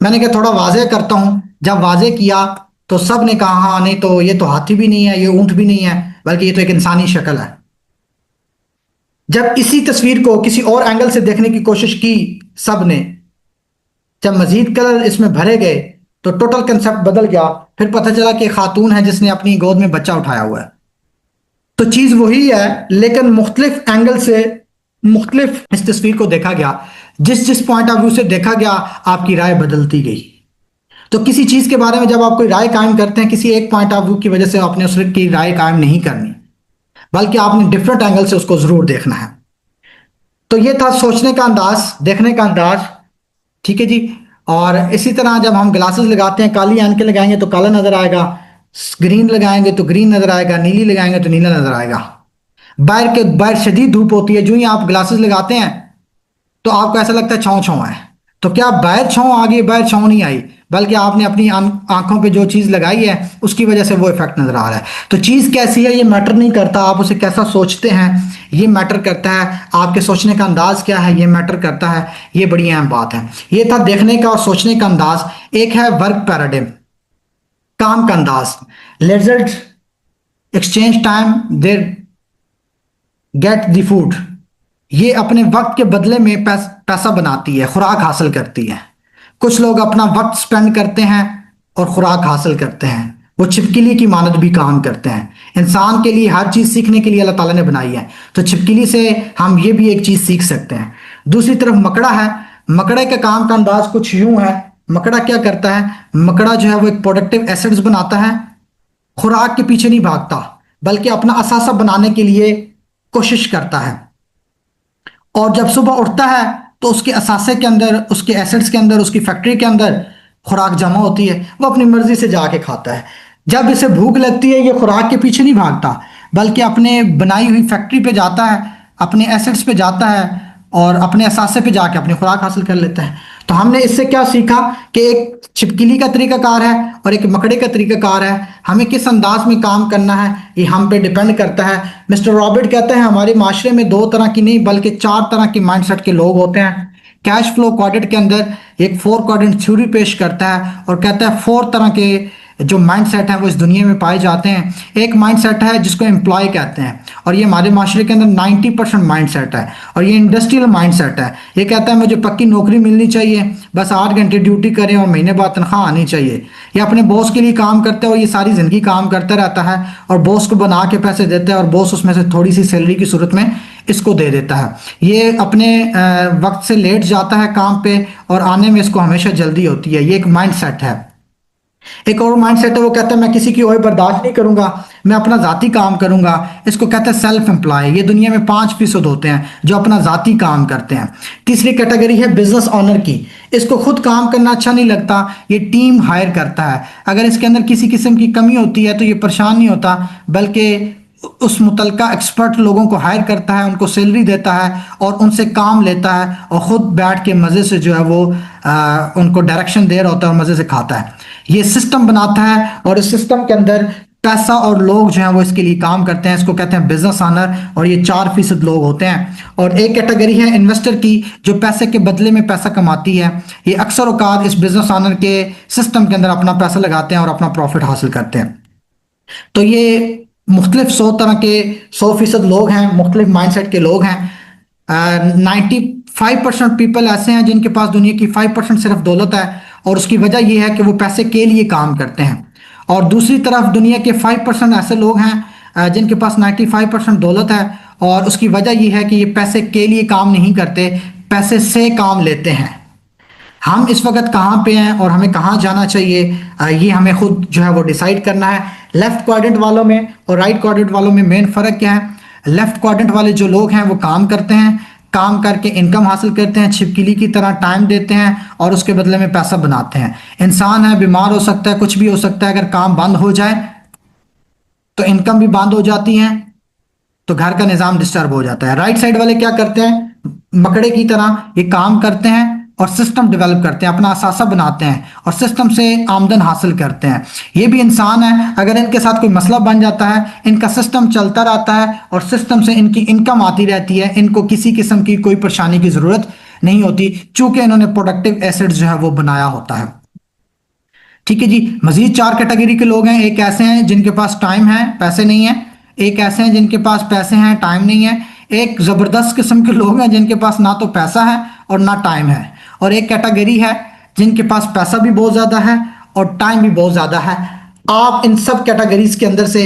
मैंने कहा थोड़ा वाज़ेह करता हूं। जब वाज़ेह किया तो सब ने कहा हाँ नहीं, तो ये तो हाथी भी नहीं है, ये ऊंट भी नहीं है, बल्कि ये तो एक इंसानी शक्ल है। जब इसी तस्वीर को किसी और एंगल से देखने की कोशिश की सब ने, जब मजीद कलर इसमें भरे गए तो टोटल कंसेप्ट बदल गया। फिर पता चला कि खातून है जिसने अपनी गोद में बच्चा उठाया हुआ है। तो चीज वही है, लेकिन मुख्तलिफ एंगल से मुख्तलिफ इस तस्वीर को देखा गया। जिस जिस पॉइंट ऑफ व्यू से देखा गया, आपकी राय बदलती गई। तो किसी चीज के बारे में जब आप कोई राय कायम करते हैं, किसी एक पॉइंट ऑफ व्यू की वजह से आपने उसकी राय कायम नहीं करनी, बल्कि आपने डिफरेंट एंगल से उसको जरूर देखना है। तो ये था सोचने का अंदाज, देखने का अंदाज, ठीक है जी। और इसी तरह जब हम ग्लासेस लगाते हैं, काली ऐनकें लगाएंगे तो काला नजर आएगा, ग्रीन लगाएंगे तो ग्रीन नजर आएगा, नीली लगाएंगे तो नीला नजर आएगा। बाहर शदीद धूप होती है, जो ही आप ग्लासेस लगाते हैं तो आपको ऐसा लगता है छाँव छाँव है। तो क्या बाहर छाँव आ गई? बाहर छाँव नहीं आई, बल्कि आपने अपनी आंखों पे जो चीज लगाई है उसकी वजह से वो इफेक्ट नजर आ रहा है। तो चीज कैसी है ये मैटर नहीं करता, आप उसे कैसा सोचते हैं ये मैटर करता है। आपके सोचने का अंदाज क्या है ये मैटर करता है। ये बड़ी अहम बात है। ये था देखने का और सोचने का अंदाज। एक है वर्क पैराडिम, काम का अंदाज। लेजर्ड exchange time there get the food. ये अपने वक्त के बदले में पैसा बनाती है, खुराक हासिल करती है। कुछ लोग अपना वक्त स्पेंड करते हैं और खुराक हासिल करते हैं, वो छिपकली की मानद भी काम करते हैं। इंसान के लिए हर चीज सीखने के लिए अल्लाह ताला ने बनाई है, तो छिपकली से हम ये भी एक चीज सीख सकते हैं। दूसरी तरफ मकड़ा है। मकड़े का काम का अंदाज कुछ यूं है। मकड़ा क्या करता है? मकड़ा जो है वो एक प्रोडक्टिव एसिड्स बनाता है, खुराक के पीछे नहीं भागता, बल्कि अपना असासा बनाने के लिए कोशिश करता है। और जब सुबह उठता है तो उसके असासे के अंदर, उसके एसिड्स के अंदर, उसकी फैक्ट्री के अंदर खुराक जमा होती है, वो अपनी मर्जी से जाके खाता है। जब इसे भूख लगती है ये खुराक के पीछे नहीं भागता, बल्कि अपने बनाई हुई फैक्ट्री पे जाता है, अपने एसिड्स पे जाता है और अपने असासे पे जाके अपनी खुराक हासिल कर लेता है। तो हमने इससे क्या सीखा कि एक छिपकली का तरीकाकार है और एक मकड़े का तरीकाकार है। हमें किस अंदाज में काम करना है ये हम पे डिपेंड करता है। मिस्टर रॉबर्ट कहते हैं हमारे माशरे में 2 तरह की नहीं बल्कि 4 तरह की माइंडसेट के लोग होते हैं। कैश फ्लो क्वाड्रेंट के अंदर एक 4 क्वाड्रेंट थ्योरी पेश करता है और कहता है 4 तरह के जो माइंडसेट है वो इस दुनिया में पाए जाते हैं। एक माइंडसेट है जिसको एम्प्लॉय कहते हैं, और ये हमारे माशरे के अंदर 90% माइंडसेट है, और ये इंडस्ट्रियल माइंडसेट है। ये कहता है मुझे पक्की नौकरी मिलनी चाहिए, बस 8 घंटे ड्यूटी करें और महीने बाद तनख्वाह आनी चाहिए। ये अपने बॉस के लिए काम करता है और ये सारी जिंदगी काम करता रहता है और बॉस को बना के पैसे देता है और बॉस उसमें से थोड़ी सी सैलरी की सूरत में इसको दे देता है। ये अपने वक्त से लेट जाता है काम पे और आने में इसको हमेशा जल्दी होती है। ये एक माइंडसेट है। एक और माइंडसेट है, वो कहता है मैं किसी की ओर बर्दाश्त नहीं करूंगा, मैं अपना जाती काम करूंगा। इसको कहते हैं सेल्फ एम्प्लॉय। ये दुनिया में 5% होते हैं जो अपना जाती काम करते हैं। तीसरी कैटेगरी है बिजनेस ऑनर की। इसको खुद काम करना अच्छा नहीं लगता, ये टीम हायर करता है। अगर इसके अंदर किसी किस्म की कमी होती है तो ये परेशान नहीं होता, बल्कि उस मुतलका एक्सपर्ट लोगों को हायर करता है, उनको सैलरी देता है और उनसे काम लेता है और खुद बैठ के मज़े से जो है वो उनको डायरेक्शन दे रहा होता है और मज़े से खाता है। ये सिस्टम बनाता है और इस सिस्टम के अंदर पैसा और लोग जो हैं वो इसके लिए काम करते हैं। इसको कहते हैं बिजनेस ऑनर, और ये 4% लोग होते हैं। और एक कैटेगरी है इन्वेस्टर की, जो पैसे के बदले में पैसा कमाती है। ये अक्सर औकात इस बिजनेस ऑनर के सिस्टम के अंदर अपना पैसा लगाते हैं और अपना प्रॉफिट हासिल करते हैं। तो ये मुख्तलिफ 100 तरह के 100% लोग हैं, मुख्तलिफ माइंडसेट के लोग हैं। 95% पीपल ऐसे हैं जिनके पास दुनिया की 5% सिर्फ दौलत है, और उसकी वजह यह है कि वो पैसे के लिए काम करते हैं। और दूसरी तरफ दुनिया के 5% ऐसे लोग हैं जिनके पास 95% दौलत है, और उसकी वजह यह है कि ये पैसे के लिए काम नहीं करते, पैसे से काम लेते हैं। हम इस वक्त कहाँ पे हैं और हमें कहाँ जाना चाहिए, ये हमें खुद जो है वो डिसाइड करना है। लेफ्ट क्वाड्रेंट वालों में और राइट क्वाड्रेंट वालों में मेन फ़र्क क्या है? लेफ्ट क्वाड्रेंट वाले जो लोग हैं वो काम करते हैं, काम करके इनकम हासिल करते हैं, छिपकली की तरह टाइम देते हैं और उसके बदले में पैसा बनाते हैं। इंसान है, बीमार हो सकता है, कुछ भी हो सकता है, अगर काम बंद हो जाए तो इनकम भी बंद हो जाती है, तो घर का निज़ाम डिस्टर्ब हो जाता है। राइट साइड वाले क्या करते हैं? मकड़े की तरह ये काम करते हैं और सिस्टम डेवलप करते हैं, अपना असासा बनाते हैं और सिस्टम से आमदन हासिल करते हैं। ये भी इंसान है, अगर इनके साथ कोई मसला बन जाता है, इनका सिस्टम चलता रहता है और सिस्टम से इनकी इनकम आती रहती है, इनको किसी किस्म की कोई परेशानी की ज़रूरत नहीं होती, चूंकि इन्होंने प्रोडक्टिव एसेट्स जो है वो बनाया होता है। ठीक है जी। मजीद 4 कैटेगरी के लोग हैं। एक ऐसे हैं जिनके पास टाइम है, पैसे नहीं है। एक ऐसे हैं जिनके पास पैसे हैं, टाइम नहीं है। एक ज़बरदस्त किस्म के लोग हैं जिनके पास ना तो पैसा है और ना टाइम है। और एक कैटेगरी है जिनके पास पैसा भी बहुत ज़्यादा है और टाइम भी बहुत ज़्यादा है। आप इन सब कैटेगरीज के अंदर से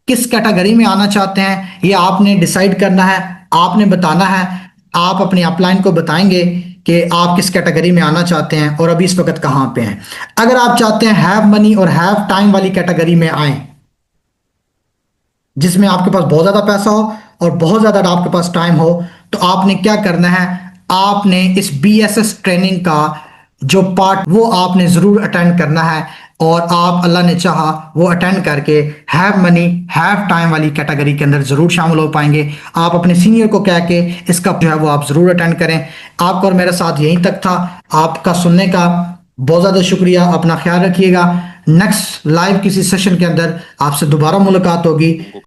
किस कैटेगरी में आना चाहते हैं, ये आपने डिसाइड करना है, आपने बताना है। आप अपनी अपलाइन को बताएंगे कि आप किस कैटेगरी में आना चाहते हैं और अभी इस वक्त कहाँ पे हैं। अगर आप चाहते हैं हैव मनी और हैव टाइम वाली कैटेगरी में आए, जिसमें आपके पास बहुत ज़्यादा पैसा हो और बहुत ज़्यादा आपके पास टाइम हो, तो आपने क्या करना है? आपने इस BSS ट्रेनिंग का जो पार्ट वो आपने ज़रूर अटेंड करना है, और आप अल्लाह ने चाहा वो अटेंड करके हैव मनी हैव टाइम वाली कैटेगरी के अंदर ज़रूर शामिल हो पाएंगे। आप अपने सीनियर को कह के इसका जो है वो आप ज़रूर अटेंड करें। आपका और मेरा साथ यहीं तक था। आपका सुनने का बहुत ज़्यादा शुक्रिया। अपना ख्याल रखिएगा। नेक्स्ट लाइव किसी सेशन के अंदर आपसे दोबारा मुलाकात होगी।